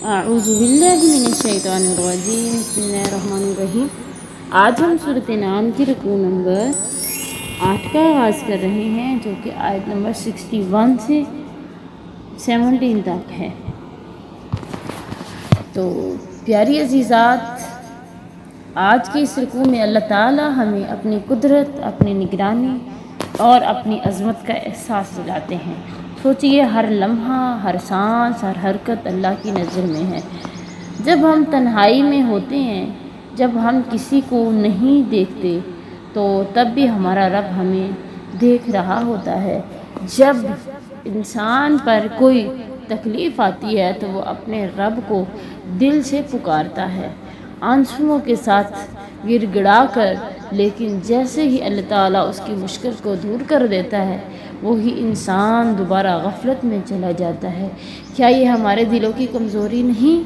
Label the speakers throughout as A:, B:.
A: اعوذ باللہ من الشیطان الرجیم، بسم اللہ الرحمن الرحیم۔ آج ہم سورۃ انعام کی رکوع نمبر 8 کا آغاز کر رہے ہیں، جو کہ آیت نمبر 61 سے 17 تک ہے۔ تو پیاری عزیزات، آج کی اس رکوع میں اللہ تعالیٰ ہمیں اپنی قدرت، اپنی نگرانی اور اپنی عظمت کا احساس دلاتے ہیں۔ سوچئے، ہر لمحہ، ہر سانس، ہر حرکت اللہ کی نظر میں ہے۔ جب ہم تنہائی میں ہوتے ہیں، جب ہم کسی کو نہیں دیکھتے، تو تب بھی ہمارا رب ہمیں دیکھ رہا ہوتا ہے۔ جب انسان پر کوئی تکلیف آتی ہے تو وہ اپنے رب کو دل سے پکارتا ہے، آنسوؤں کے ساتھ گر گڑا کر، لیکن جیسے ہی اللہ تعالیٰ اس کی مشکل کو دور کر دیتا ہے، وہی انسان دوبارہ غفلت میں چلا جاتا ہے۔ کیا یہ ہمارے دلوں کی کمزوری نہیں؟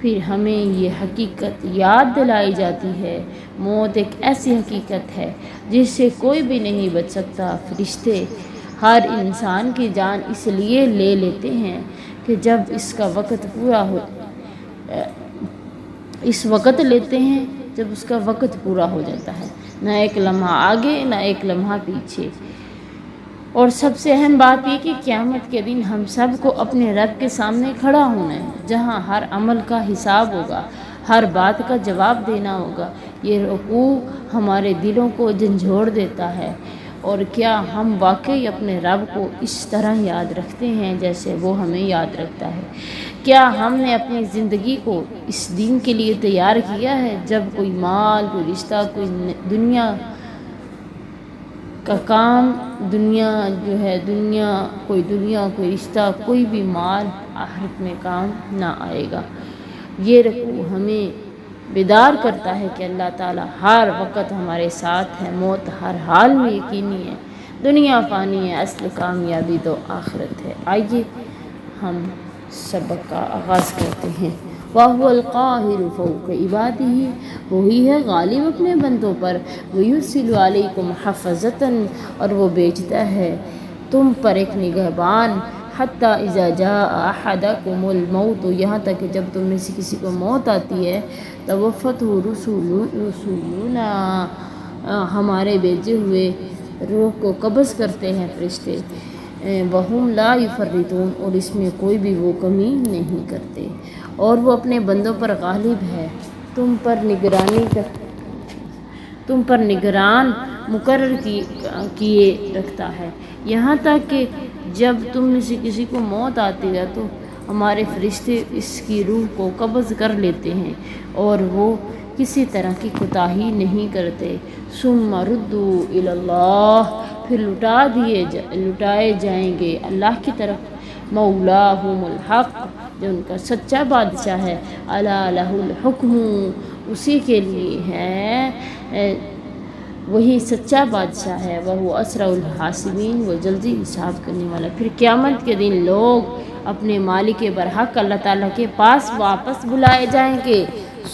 A: پھر ہمیں یہ حقیقت یاد دلائی جاتی ہے۔ موت ایک ایسی حقیقت ہے جس سے کوئی بھی نہیں بچ سکتا۔ فرشتے ہر انسان کی جان اس لیے لے لیتے ہیں کہ جب اس کا وقت پورا ہو جاتا ہے، نہ ایک لمحہ آگے، نہ ایک لمحہ پیچھے۔ اور سب سے اہم بات یہ کہ قیامت کے دن ہم سب کو اپنے رب کے سامنے کھڑا ہونا ہے، جہاں ہر عمل کا حساب ہوگا، ہر بات کا جواب دینا ہوگا۔ یہ رکوع ہمارے دلوں کو جھنجھوڑ دیتا ہے۔ اور کیا ہم واقعی اپنے رب کو اس طرح یاد رکھتے ہیں جیسے وہ ہمیں یاد رکھتا ہے؟ کیا ہم نے اپنی زندگی کو اس دن کے لیے تیار کیا ہے جب کوئی مال، کوئی رشتہ، کوئی دنیا کا کام، کوئی رشتہ، کوئی بھی مال آخرت میں کام نہ آئے گا؟ یہ رکوع ہمیں بیدار کرتا ہے کہ اللہ تعالیٰ ہر وقت ہمارے ساتھ ہے، موت ہر حال میں یقینی ہے، دنیا فانی ہے، اصل کامیابی تو آخرت ہے۔ آئیے ہم سبق کا آغاز کرتے ہیں۔ وَهُوَ الْقَاهِرُ فَوْقَ عِبَادِهِ، وہی ہے غالب اپنے بندوں پر۔ وَيُرْسِلُ عَلَيْكُمْ حَفَظَةً، اور وہ بھیجتا ہے تم پر ایک نگہبان۔ حَتَّى إِذَا جَاءَ أَحَدَكُمُ الْمَوْتُ، یہاں تک کہ جب تم میں سے کسی کو موت آتی ہے، تَوَفَّتْهُ رُسُلُنَا، ہمارے بھیجے ہوئے روح کو قبض کرتے ہیں فرشتے۔ وَهُمْ لَا يُفَرِّطُونَ، اور اس میں کوئی بھی وہ کمی نہیں کرتے، اور وہ اپنے بندوں پر غالب ہے، تم پر نگران مقرر کیے رکھتا ہے۔ یہاں تک کہ جب تم میں سے کسی کو موت آتی ہے تو ہمارے فرشتے اس کی روح کو قبض کر لیتے ہیں، اور وہ کسی طرح کی کوتاہی نہیں کرتے۔ ثُمَّ رُدُّوا إِلَى اللَّهِ، پھر لٹائے جائیں گے اللہ کی طرف۔ مولاہم الحق، جو ان کا سچا بادشاہ ہے۔ الا لہ الحکم، اسی کے لیے ہے، وہی سچا بادشاہ ہے۔ وہ اسرع الحاسبین، وہ جلدی حساب کرنے والا۔ پھر قیامت کے دن لوگ اپنے مالک برحق اللہ تعالیٰ کے پاس واپس بلائے جائیں گے۔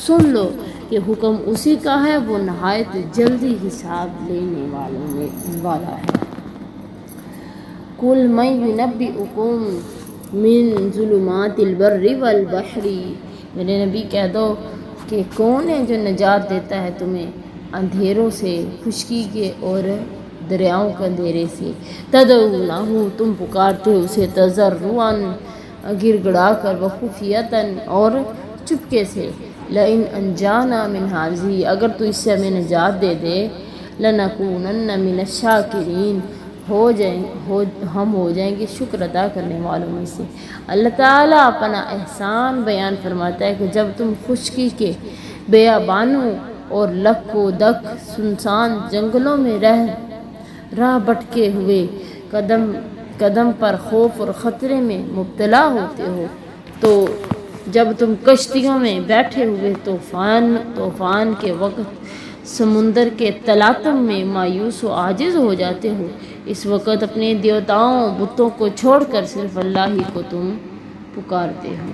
A: سن لو کہ حکم اسی کا ہے، وہ نہایت جلدی حساب لینے والا ہے۔ قُلْ مَن يُنَبِّئُكُم مِّن ظُلُمَاتِ الْبَرِّ وَالْبَحْرِ، میرے نبی کہہ دو کہ کون ہے جو نجات دیتا ہے تمہیں اندھیروں سے، خشکی کے اور دریاؤں کے اندھیرے سے۔ تدعونہ، تم پکارتے ہو اسے، تضرعاً، گر گڑا کر، وخفیۃً، اور چپکے سے۔ لئن انجانا من ہذہ، اگر تو اس سے ہمیں نجات دے دے، لنکونن من الشاکرین، ہم ہو جائیں گے شکر ادا کرنے والوں میں سے۔ اللہ تعالیٰ اپنا احسان بیان فرماتا ہے کہ جب تم خشکی کے بیابانوں اور لک و دک سنسان جنگلوں میں راہ بھٹکے ہوئے قدم پر خوف اور خطرے میں مبتلا ہوتے ہو، تو جب تم کشتیوں میں بیٹھے ہوئے طوفان کے وقت سمندر کے تلاطم میں مایوس و عاجز ہو جاتے ہو، اس وقت اپنے دیوتاؤں، بتوں کو چھوڑ کر صرف اللہ ہی کو تم پکارتے ہو۔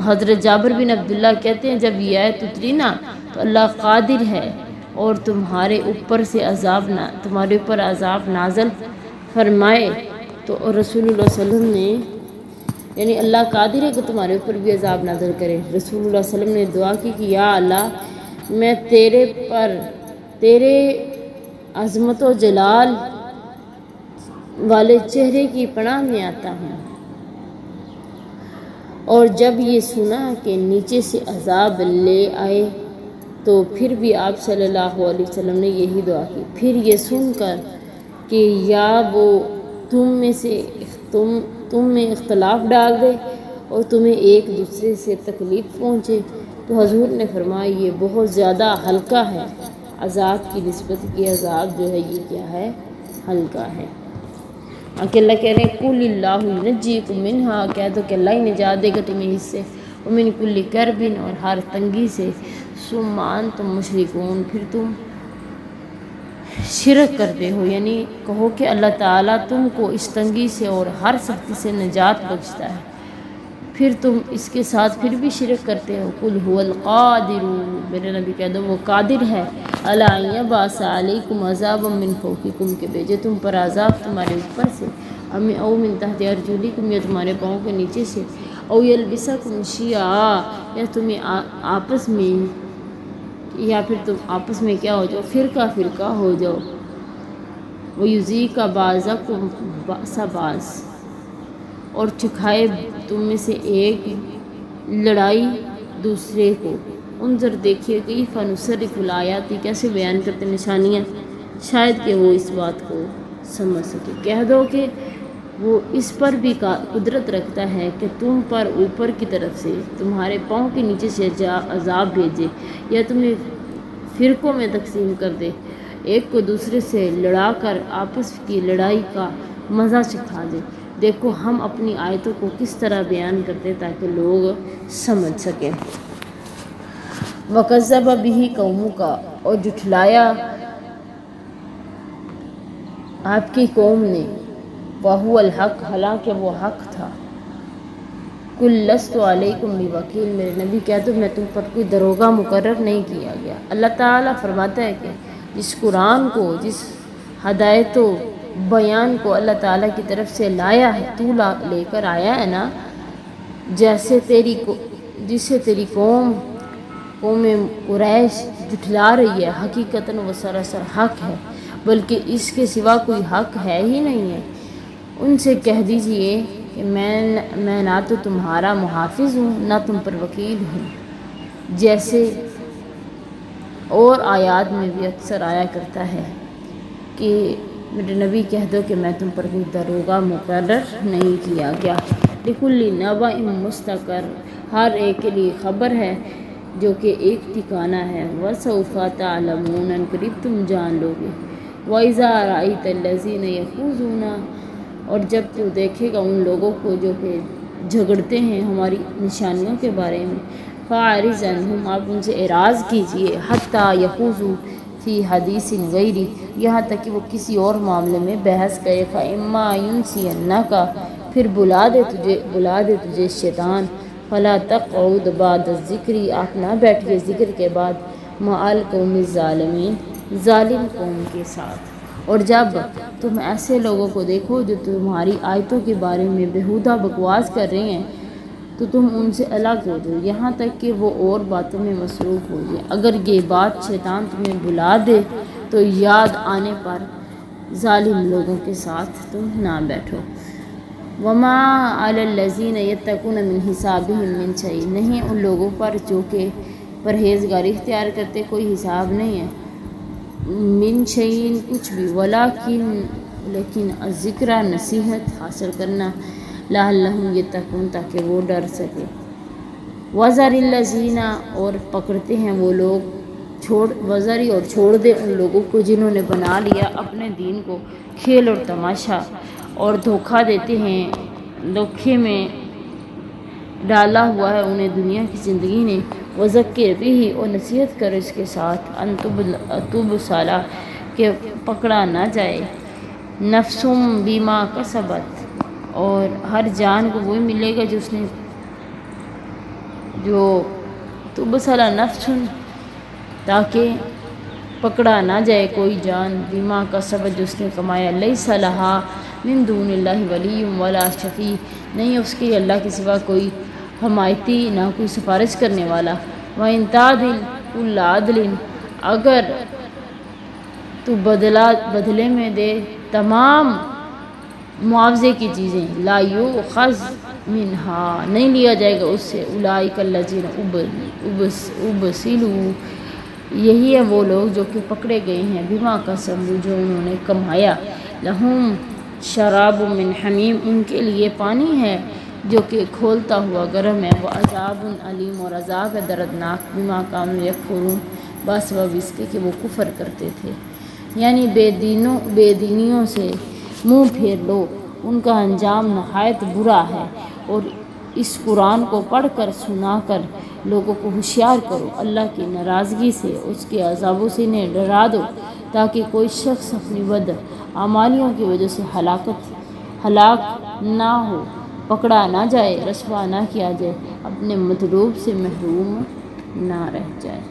A: حضرت جابر بن عبداللہ کہتے ہیں جب یہ آیت اتری نا تو اللہ قادر ہے اور تمہارے اوپر عذاب نازل فرمائے تو اور رسول اللہ صلی اللہ علیہ وسلم نے یعنی اللہ قادر ہے کہ تمہارے اوپر بھی عذاب نازل کرے۔ رسول اللہ صلی اللہ علیہ وسلم نے دعا کی کہ یا اللہ میں تیرے پر تیرے عظمت و جلال والے چہرے کی پناہ میں آتا ہوں۔ اور جب یہ سنا کہ نیچے سے عذاب لے آئے تو پھر بھی آپ صلی اللہ علیہ وسلم نے یہی دعا کی۔ پھر یہ سن کر کہ یا وہ تم میں اختلاف ڈال دے اور تمہیں ایک دوسرے سے تکلیف پہنچے تو حضور نے فرمایا یہ بہت زیادہ ہلکا ہے، عذاب کی نسبت کی عذاب جو ہے یہ کیا ہے، ہلکا ہے۔ کہ اللہ کہہ رہے ہیں قُلِ اللّٰهُ يُنَجِّيكُم مِّنْهَا، کہہ دو کہ اللہ ہی نجات دے گا تمہیں اس سے، وَمِن كُلِّ كَرْبٍ، اور ہر تنگی سے، ثُمَّ أَنتُم مُشْرِكُونَ، پھر تم شرک کرتے ہو، یعنی کہو کہ اللہ تعالیٰ تم کو اس تنگی سے اور ہر سختی سے نجات بخشتا ہے، پھر تم اس کے ساتھ پھر بھی شرک کرتے ہو۔ قُلْ هُوَ الْقَادِرُ، میرے نبی کہہ دو وہ قادر ہے، عَلَىٰ أَن يَبْعَثَ عَلَيْكُمْ عَذَابًا مِّن فَوْقِكُم، کہ بھیجے تم پر عذاب تمہارے اوپر سے، أَوْ مِن تَحْتِ أَرْجُلِكُم، یا تمہارے پاؤں کے نیچے سے، أَوْ يَلْبِسَكُمْ شِيَعًا، یا تمہیں آپس میں یا پھر تم آپس میں کیا ہو جاؤ، فرقہ فرقہ ہو جاؤ، وَيُذِيقَ بَعْضَكُم بَأْسَ بَعْضٍ، اور چکھائے تم میں سے ایک لڑائی دوسرے کو۔ انظر دیکھیے کیف نصرف الآیات، کیسے بیان کرتے نشانیاں، شاید کہ وہ اس بات کو سمجھ سکے۔ کہہ دو کہ وہ اس پر بھی قدرت رکھتا ہے کہ تم پر اوپر کی طرف سے تمہارے پاؤں کے نیچے سے عذاب بھیجے یا تمہیں فرقوں میں تقسیم کر دے، ایک کو دوسرے سے لڑا کر آپس کی لڑائی کا مزہ چکھا دے۔ دیکھو ہم اپنی آیتوں کو کس طرح بیان کرتے تاکہ لوگ سمجھ سکیں۔ وَكَذَّبَ بِهِ قَوْمُكَ، اور جھٹلایا آپ کی قوم نے، وَهُوَ الْحَقُّ، حالانکہ وہ حق تھا۔ قُل لَّسْتُ عَلَيْكُمْ بِوَكِيلٍ، میرے نبی کہہ دو میں تم پر کوئی داروغہ مقرر نہیں کیا گیا۔ اللہ تعالیٰ فرماتا ہے کہ جس قرآن کو، جس ہدایت و بیان کو اللہ تعالیٰ کی طرف سے لایا ہے، تو لے کر آیا ہے نا، جسے تیری قوم قریش جھٹلا رہی ہے، حقیقتاً وہ سراسر حق ہے، بلکہ اس کے سوا کوئی حق ہے ہی نہیں ہے۔ ان سے کہہ دیجئے کہ میں نہ تو تمہارا محافظ ہوں نہ تم پر وکیل ہوں، جیسے اور آیات میں بھی اکثر آیا کرتا ہے کہ میرے نبی کہہ دو کہ میں تم پر کوئی داروغہ مقرر نہیں کیا گیا۔ لِكُلِّ نَبَإٍ مُسْتَقَرٌّ، ہر ایک کے لیے خبر ہے جو کہ ایک ٹھکانہ ہے۔ وَسَوْفَ تَعْلَمُونَ، قریب تم جان لو گے۔ وَإِذَا رَأَيْتَ الَّذِينَ يَخُوضُونَ، اور جب تو دیکھے گا ان لوگوں کو جو کہ جھگڑتے ہیں ہماری نشانیوں کے بارے میں، فَأَعْرِضْ عَنْهُمْ، آپ ان سے اعراض کیجئے، حَتَّى يَخُوضُوا فِي حَدِيثٍ غَيْرِهِ، یہاں تک کہ وہ کسی اور معاملے میں بحث کرے۔ فَإِمَّا يُنْسِيَنَّكَ، پھر بلا دے تجھے شیطان، فَلَا تَقْعُدْ بَعْدَ الذِّكْرِ، آپ نہ بیٹھیے ذکر کے بعد، مَعَ الْقَوْمِ الظَّالِمِينَ، ظالم قوم کے ساتھ۔ اور جب تم ایسے لوگوں کو دیکھو جو تمہاری آیتوں کے بارے میں بیہودہ بکواس کر رہے ہیں تو تم ان سے الگ ہو جاؤ، یہاں تک کہ وہ اور باتوں میں مصروف ہو جائے۔ اگر یہ بات شیطان تمہیں بلا دے تو یاد آنے پر ظالم لوگوں کے ساتھ تم نہ بیٹھو۔ وَمَا عَلَى الَّذِينَ يَتَّقُونَ مِنْ حِسَابِهِمْ مِنْ شَيْءٍ، نہیں ان لوگوں پر جو کہ پرہیزگاری اختیار کرتے کوئی حساب نہیں ہے، من شیء کچھ بھی، لیکن ذکر نصیحت حاصل کرنا، لعلہم یتقون تاکہ وہ ڈر سکے۔ وَذَرِ الَّذِينَ، اور پکڑتے ہیں وہ لوگ، وزری اور چھوڑ دے ان لوگوں کو جنہوں نے بنا لیا اپنے دین کو کھیل اور تماشا، اور دھوکہ دیتے ہیں، دھوکے میں ڈالا ہوا ہے انہیں دنیا کی زندگی نے۔ وَذَكِّرْ بِهِ، اور نصیحت کر اس کے ساتھ، ان تُبْصَلَ، کہ پکڑا نہ جائے، نفس بما کسبت، اور ہر جان کو وہی ملے گا جو اس نے تُبْصَلَ نفس، تاکہ پکڑا نہ جائے کوئی جان، بما کسبت، جو اس نے کمایا، لیس لہا، من دون اللہ ولی ولا شفیع، نہیں اس کے اللہ کے سوا کوئی حمایتی نہ کوئی سفارش کرنے والا۔ وَإِن تَعْدِلْ كُلَّ عَدْلٍ، اگر تو بدلے میں دے تمام معاوضے کی چیزیں، لا یؤخذ منہا، نہیں لیا جائے گا اس سے، اولئک الذین ابسلوا، یہی ہے وہ لوگ جو کہ پکڑے گئے ہیں، بما کسبوا، جو انہوں نے کمایا، لہم شراب من حمیم، ان کے لیے پانی ہے جو کہ کھولتا ہوا گرم ہے، وعذاب علیم، اور عذاب ہے دردناک، بما کانوا یکفرون، بسبب اس کے کہ وہ کفر کرتے تھے۔ یعنی بے دینیوں سے منہ پھیر لو، ان کا انجام نہایت برا ہے، اور اس قرآن کو پڑھ کر سنا کر لوگوں کو ہوشیار کرو، اللہ کی ناراضگی سے، اس کے عذابوں سے انہیں ڈرا دو، تاکہ کوئی شخص اپنی بد اعمالیوں کی وجہ سے ہلاک نہ ہو، پکڑا نہ جائے، رسوا نہ کیا جائے، اپنے مطلوب سے محروم نہ رہ جائے۔